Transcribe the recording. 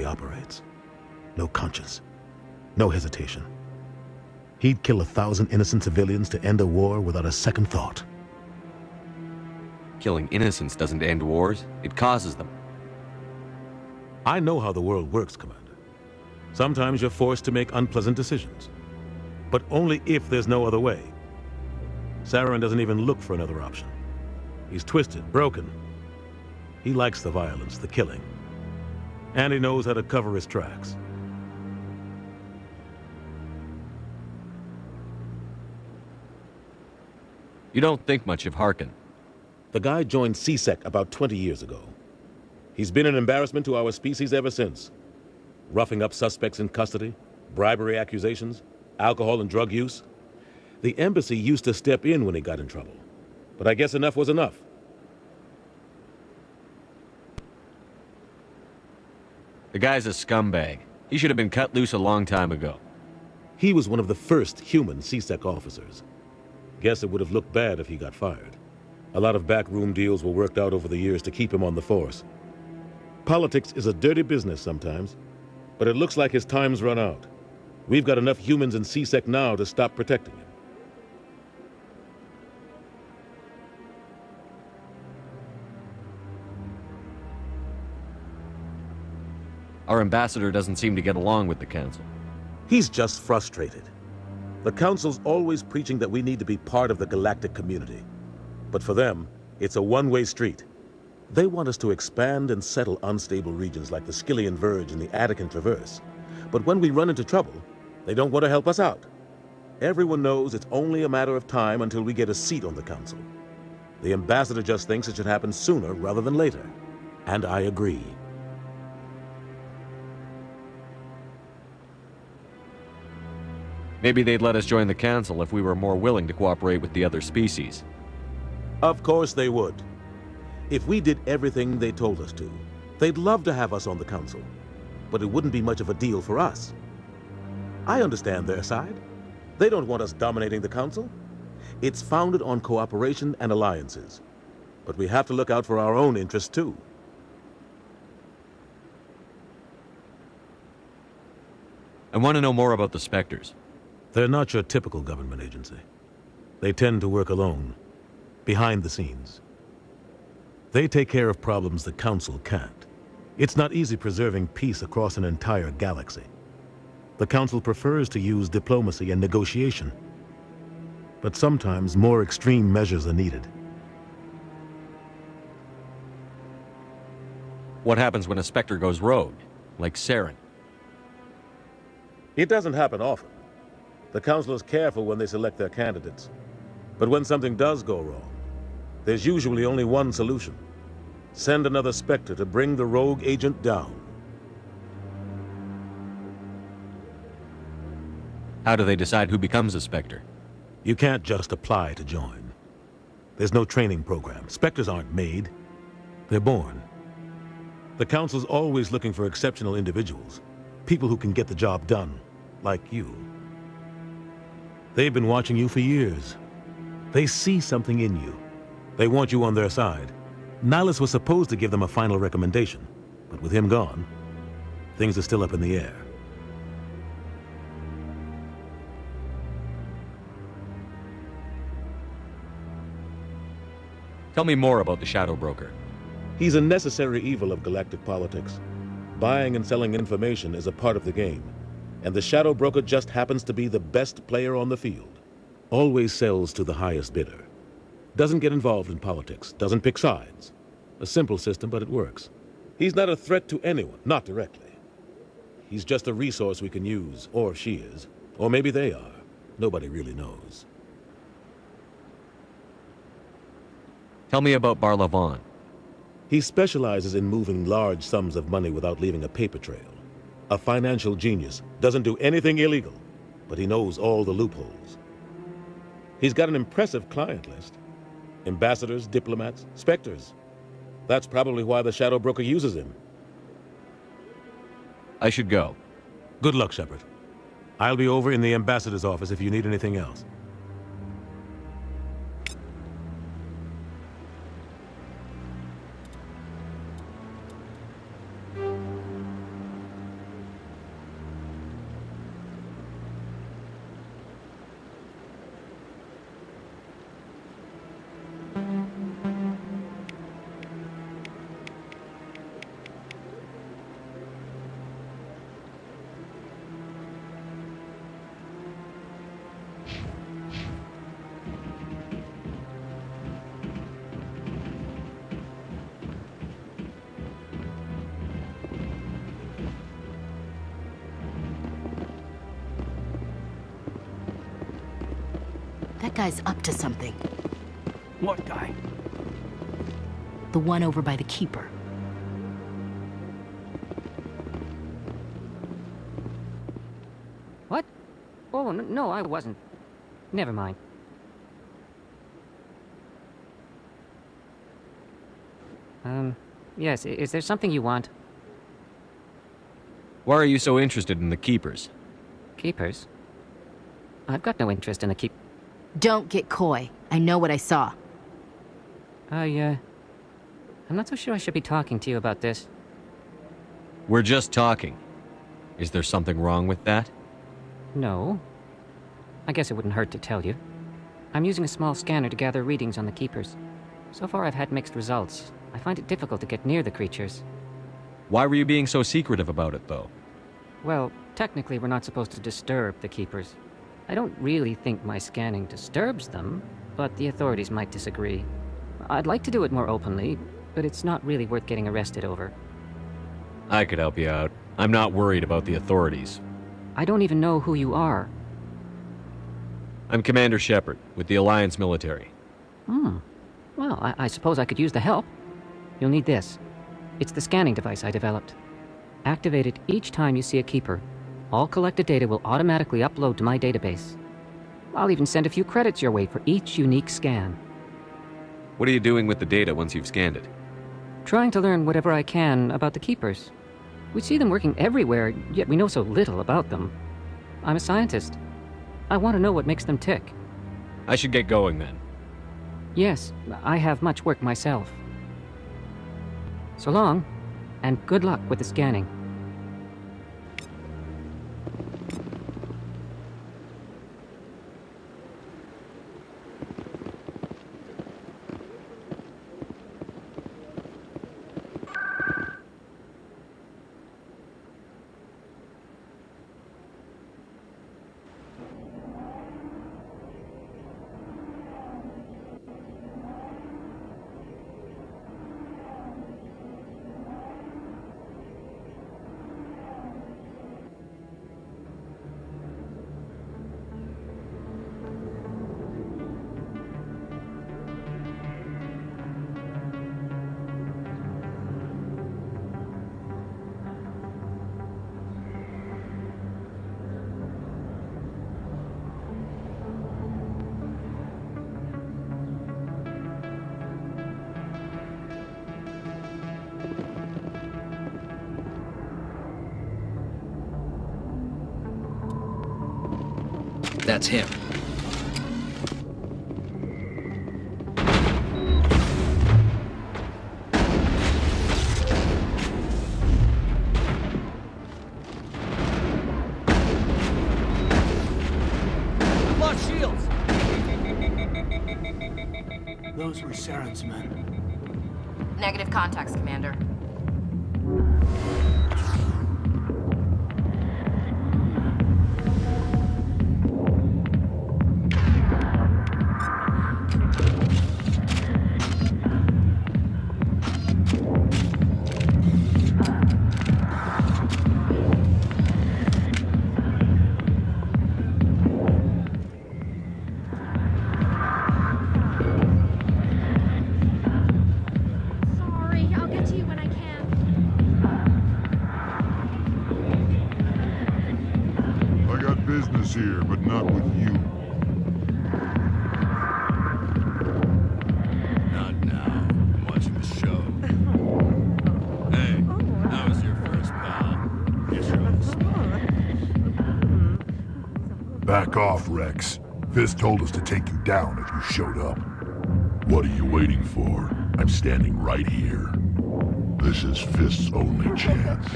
operates. No conscience. No hesitation. He'd kill 1,000 innocent civilians to end a war without a second thought. Killing innocents doesn't end wars, it causes them. I know how the world works, Commander. Sometimes you're forced to make unpleasant decisions. But only if there's no other way. Saren doesn't even look for another option. He's twisted, broken. He likes the violence, the killing. And he knows how to cover his tracks. You don't think much of Harkin. The guy joined C-Sec about 20 years ago. He's been an embarrassment to our species ever since. Roughing up suspects in custody, bribery accusations, alcohol and drug use. The embassy used to step in when he got in trouble. But I guess enough was enough. The guy's a scumbag. He should have been cut loose a long time ago. He was one of the first human C-Sec officers. Guess it would have looked bad if he got fired. A lot of backroom deals were worked out over the years to keep him on the force. Politics is a dirty business sometimes, but it looks like his time's run out. We've got enough humans in C-Sec now to stop protecting him. Our ambassador doesn't seem to get along with the Council. He's just frustrated. The Council's always preaching that we need to be part of the galactic community. But for them, it's a one-way street. They want us to expand and settle unstable regions like the Skyllian Verge and the Attican Traverse. But when we run into trouble, they don't want to help us out. Everyone knows it's only a matter of time until we get a seat on the Council. The ambassador just thinks it should happen sooner rather than later. And I agree. Maybe they'd let us join the Council if we were more willing to cooperate with the other species. Of course they would. If we did everything they told us to, they'd love to have us on the Council. But it wouldn't be much of a deal for us. I understand their side. They don't want us dominating the Council. It's founded on cooperation and alliances. But we have to look out for our own interests too. I want to know more about the Spectres. They're not your typical government agency. They tend to work alone, behind the scenes. They take care of problems the Council can't. It's not easy preserving peace across an entire galaxy. The Council prefers to use diplomacy and negotiation. But sometimes more extreme measures are needed. What happens when a Spectre goes rogue, like Saren? It doesn't happen often. The Council is careful when they select their candidates. But when something does go wrong, there's usually only one solution. Send another Spectre to bring the rogue agent down. How do they decide who becomes a Spectre? You can't just apply to join. There's no training program. Spectres aren't made. They're born. The Council's always looking for exceptional individuals. People who can get the job done, like you. They've been watching you for years. They see something in you. They want you on their side. Nihilus was supposed to give them a final recommendation, but with him gone, things are still up in the air. Tell me more about the Shadow Broker. He's a necessary evil of galactic politics. Buying and selling information is a part of the game, and the Shadow Broker just happens to be the best player on the field. Always sells to the highest bidder. Doesn't get involved in politics, doesn't pick sides. A simple system, but it works. He's not a threat to anyone, not directly. He's just a resource we can use, or she is. Or maybe they are. Nobody really knows. Tell me about Barlavon. He specializes in moving large sums of money without leaving a paper trail. A financial genius, doesn't do anything illegal, but he knows all the loopholes. He's got an impressive client list. Ambassadors, diplomats, Spectres. That's probably why the Shadow Broker uses him. I should go. Good luck, Shepard. I'll be over in the ambassador's office if you need anything else. guy's up to something. What guy? The one over by the Keeper. What? Oh, no, I wasn't. Never mind. Yes, is there something you want? Why are you so interested in the Keepers? Keepers? I've got no interest in the Don't get coy. I know what I saw. I'm not so sure I should be talking to you about this. We're just talking. Is there something wrong with that? No. I guess it wouldn't hurt to tell you. I'm using a small scanner to gather readings on the Keepers. So far I've had mixed results. I find it difficult to get near the creatures. Why were you being so secretive about it, though? Well, technically we're not supposed to disturb the Keepers. I don't really think my scanning disturbs them, but the authorities might disagree. I'd like to do it more openly, but it's not really worth getting arrested over. I could help you out. I'm not worried about the authorities. I don't even know who you are. I'm Commander Shepard, with the Alliance military. Well, I suppose I could use the help. You'll need this. It's the scanning device I developed. Activate it each time you see a Keeper. All collected data will automatically upload to my database. I'll even send a few credits your way for each unique scan. What are you doing with the data once you've scanned it? Trying to learn whatever I can about the Keepers. We see them working everywhere, yet we know so little about them. I'm a scientist. I want to know what makes them tick. I should get going then. Yes, I have much work myself. So long, and good luck with the scanning. That's him. Lost shields! Those were Saren's men. Negative contacts, Commander. Sorry, I'll get to you when I can. I got business here, but not with you. Not now. I'm watching the show. Hey, how was your first pal? Guess you're on the spot. Back off, Rex. Fist told us to take you down if you showed up. What are you waiting for? I'm standing right here. This is Fist's only chance.